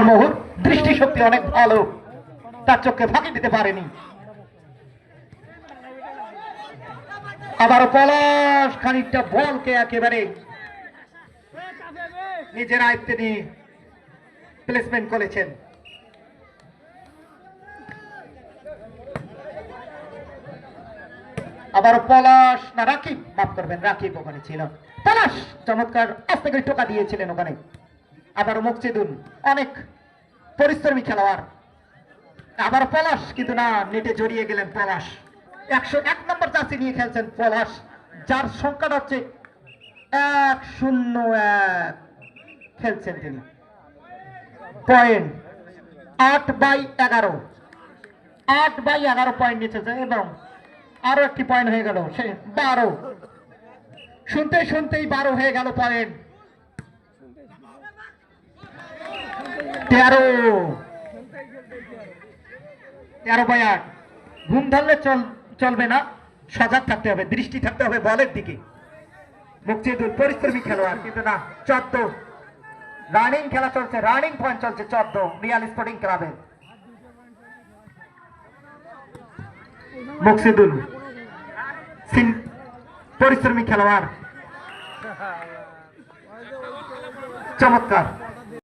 মোহর দৃষ্টিশক্তি অনেক ভালো, তার চোখে ফাঁকি দিতে পারেনি। আবার পলাশ খানিকটা বলকে একেবারে নিজের আয়ত্তে নিয়ে প্লেসমেন্ট করেছেন। আবার পলাশ না রাকিব, মাফ করবেন, রাকিব ওখানে ছিল। পলাশ চমৎকার আস্তে করে টোকা দিয়েছিলেন ওখানে। আবার মুকসিদুল অনেক পরিশ্রমী খেলোয়াড়। আবার পলাশ কিন্তু না, নেটে জড়িয়ে গেলেন পলাশ। 101 নম্বর জার্সি নিয়ে খেলছেন পলাশ, যার সংখ্যাটা হচ্ছে 101 খেলছেন তিনি। পয়েন্ট 8/11, 8/11 পয়েন্ট নিয়েছে এবং আরো একটি পয়েন্ট হয়ে গেল, সে 12। শুনতেই 12 হয়ে গেল পয়েন্ট। 13/8। ঘুম ধরলে চলবে না, সজাগ থাকতে হবে, দৃষ্টি থাকতে হবে বলের দিকে। মুকসিদুল পরিশ্রমী খেলোয়াড় কিন্তু না, 14 রানিং খেলা চলছে, রানিং পয়েন্ট চলছে 14 রিয়াল স্পোর্টিং ক্লাবের। মুকসিদুল পরিশ্রমী খেলোয়াড়, চমৎকার।